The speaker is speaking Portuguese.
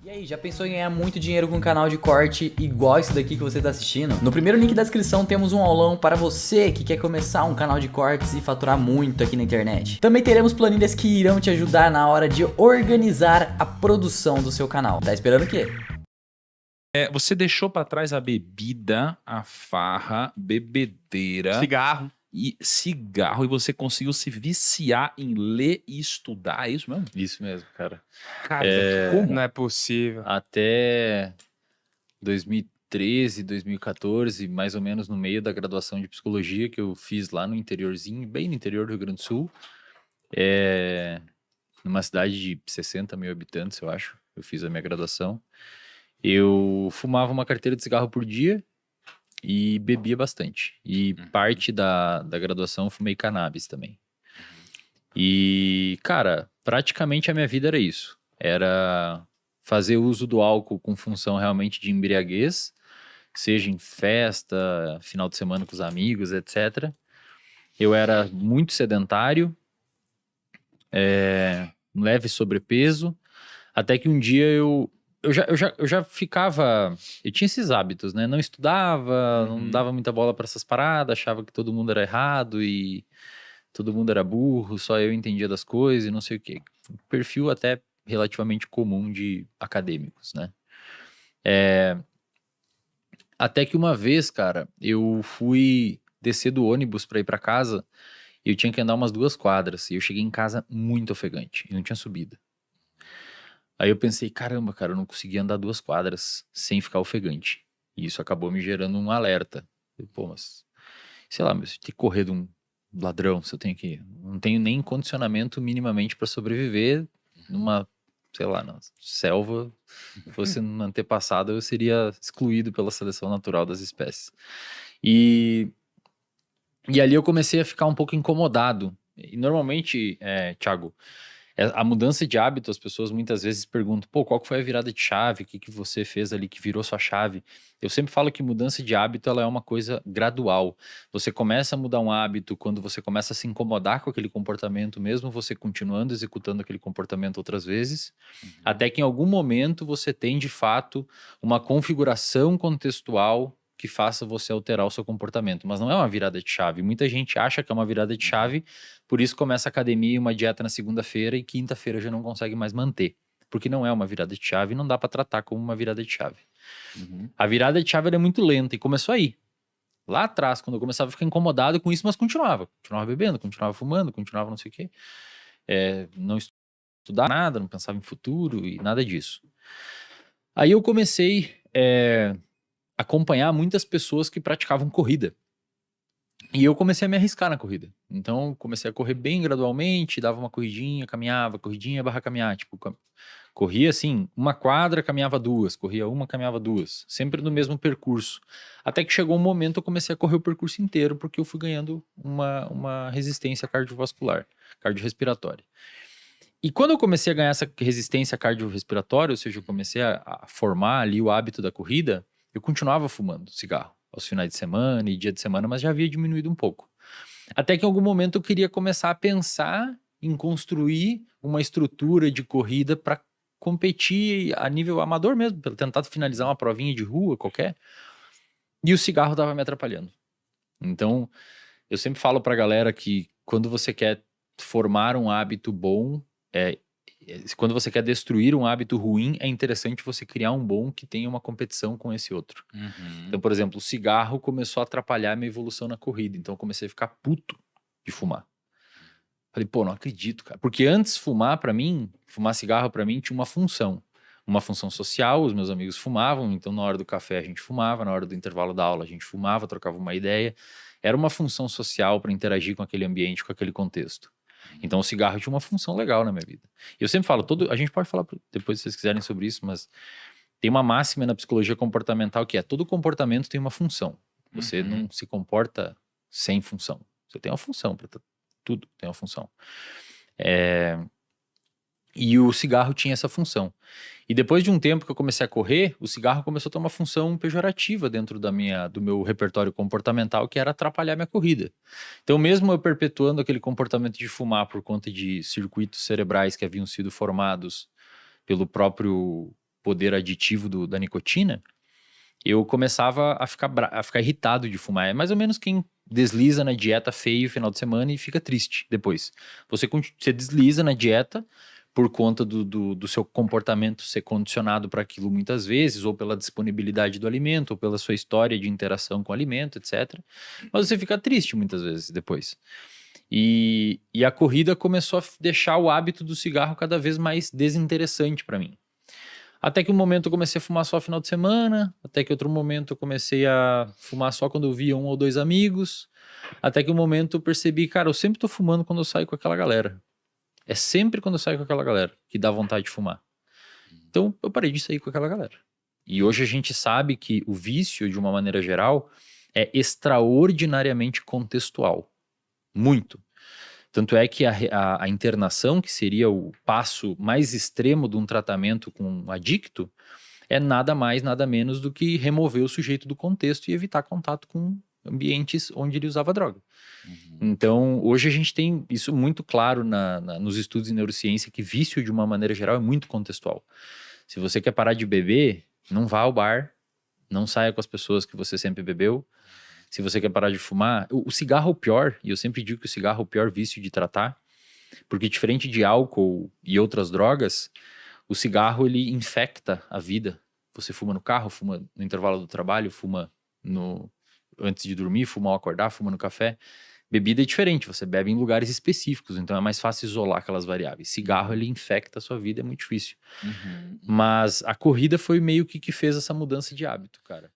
E aí, já pensou em ganhar muito dinheiro com um canal de corte igual esse daqui que você está assistindo? No primeiro link da descrição temos um aulão para você que quer começar um canal de cortes e faturar muito aqui na internet. Também teremos planilhas que irão te ajudar na hora de organizar a produção do seu canal. Tá esperando o quê? Você deixou pra trás a bebida, a farra, bebedeira Cigarro. e cigarro e você conseguiu se viciar em ler e estudar, é isso mesmo? Isso mesmo, cara. Cara, Como? não é possível. Até 2013, 2014, mais ou menos no meio da graduação de psicologia que eu fiz lá no interiorzinho, bem no interior do Rio Grande do Sul, numa cidade de 60 mil habitantes, eu acho. Eu fiz a minha graduação. Eu fumava uma carteira de cigarro por dia e bebia bastante. E parte da graduação eu fumei cannabis também. E, cara, praticamente a minha vida era isso. Era fazer uso do álcool com função realmente de embriaguez, seja em festa, final de semana com os amigos, etc. Eu era muito sedentário, leve sobrepeso, até que um dia eu já ficava... Eu tinha esses hábitos, né? Não estudava, não dava muita bola para essas paradas, achava que todo mundo era errado e todo mundo era burro, só eu entendia das coisas e não sei o quê. Perfil até relativamente comum de acadêmicos, né? Até que uma vez, cara, eu fui descer do ônibus para ir para casa e eu tinha que andar umas 2 quadras. E eu cheguei em casa muito ofegante e não tinha subida. Aí eu pensei, caramba, cara, eu não consegui andar 2 quadras sem ficar ofegante. E isso acabou me gerando um alerta. Eu, pô, mas, sei lá, mas se eu tenho que correr de um ladrão, se eu tenho que... Não tenho nem condicionamento minimamente para sobreviver numa, sei lá, na selva. Se fosse no antepassado, eu seria excluído pela seleção natural das espécies. E ali eu comecei a ficar um pouco incomodado. E normalmente, Thiago, a mudança de hábito, as pessoas muitas vezes perguntam, pô, qual que foi a virada de chave? O que você fez ali que virou sua chave? Eu sempre falo que mudança de hábito, ela é uma coisa gradual. Você começa a mudar um hábito quando você começa a se incomodar com aquele comportamento, mesmo você continuando executando aquele comportamento outras vezes, até que em algum momento você tem, de fato, uma configuração contextual que faça você alterar o seu comportamento. Mas não é uma virada de chave. Muita gente acha que é uma virada de chave, por isso começa a academia e uma dieta na segunda-feira e quinta-feira já não consegue mais manter. Porque não é uma virada de chave e não dá para tratar como uma virada de chave. A virada de chave ela é muito lenta e começou aí. Lá atrás, quando eu começava a ficar incomodado com isso, mas continuava. Continuava bebendo, continuava fumando, continuava não sei o quê. Não estudava nada, não pensava em futuro e nada disso. Aí eu comecei acompanhar muitas pessoas que praticavam corrida. E eu comecei a me arriscar na corrida. Então, comecei a correr bem gradualmente, dava uma corridinha, caminhava, corridinha barra caminhar. Tipo, corria assim, 1 quadra, caminhava 2, corria 1, caminhava 2. Sempre no mesmo percurso. Até que chegou um momento eu comecei a correr o percurso inteiro, porque eu fui ganhando uma resistência cardiovascular, cardiorrespiratória. E quando eu comecei a ganhar essa resistência cardiorrespiratória, ou seja, eu comecei a formar ali o hábito da corrida, eu continuava fumando cigarro aos finais de semana e dia de semana, mas já havia diminuído um pouco. Até que em algum momento eu queria começar a pensar em construir uma estrutura de corrida para competir a nível amador mesmo, para tentar finalizar uma provinha de rua qualquer. E o cigarro estava me atrapalhando. Então, eu sempre falo para a galera que quando você quer formar um hábito bom, quando você quer destruir um hábito ruim, é interessante você criar um bom que tenha uma competição com esse outro. Então, por exemplo, o cigarro começou a atrapalhar a minha evolução na corrida. Então, eu comecei a ficar puto de fumar. Falei, pô, não acredito, cara. Porque antes, fumar cigarro pra mim tinha uma função. Uma função social, os meus amigos fumavam, então na hora do café a gente fumava, na hora do intervalo da aula a gente fumava, trocava uma ideia. Era uma função social para interagir com aquele ambiente, com aquele contexto. Então o cigarro tinha uma função legal na minha vida. Eu sempre falo, a gente pode falar depois se vocês quiserem sobre isso, mas tem uma máxima na psicologia comportamental que é todo comportamento tem uma função. Você não se comporta sem função. Você tem uma função, tudo tem uma função. E o cigarro tinha essa função. E depois de um tempo que eu comecei a correr, o cigarro começou a ter uma função pejorativa dentro do meu repertório comportamental, que era atrapalhar minha corrida. Então, mesmo eu perpetuando aquele comportamento de fumar por conta de circuitos cerebrais que haviam sido formados por poder aditivo da nicotina, eu começava a ficar irritado de fumar. É mais ou menos quem desliza na dieta feio no final de semana e fica triste depois. Você desliza na dieta por conta do seu comportamento ser condicionado para aquilo muitas vezes, ou pela disponibilidade do alimento, ou pela sua história de interação com o alimento, etc. Mas você fica triste muitas vezes depois. E a corrida começou a deixar o hábito do cigarro cada vez mais desinteressante para mim. Até que um momento eu comecei a fumar só no final de semana, até que outro momento eu comecei a fumar só quando eu via 1 ou 2 amigos, até que um momento eu percebi, cara, eu sempre tô fumando quando eu saio com aquela galera. É sempre quando eu saio com aquela galera que dá vontade de fumar. Então eu parei de sair com aquela galera. E hoje a gente sabe que o vício, de uma maneira geral, é extraordinariamente contextual. Muito. Tanto é que a internação, que seria o passo mais extremo de um tratamento com um adicto, é nada mais, nada menos do que remover o sujeito do contexto e evitar contato com ambientes onde ele usava droga. Então, hoje a gente tem isso muito claro nos estudos de neurociência, que vício, de uma maneira geral, é muito contextual. Se você quer parar de beber, não vá ao bar, não saia com as pessoas que você sempre bebeu. Se você quer parar de fumar, o cigarro é o pior, e eu sempre digo que o cigarro é o pior vício de tratar, porque diferente de álcool e outras drogas, o cigarro ele infecta a vida. Você fuma no carro, fuma no intervalo do trabalho, fuma antes de dormir, fuma ao acordar, fuma no café. Bebida é diferente, você bebe em lugares específicos, então é mais fácil isolar aquelas variáveis. Cigarro, ele infecta a sua vida, é muito difícil. Mas a corrida foi meio que fez essa mudança de hábito, cara.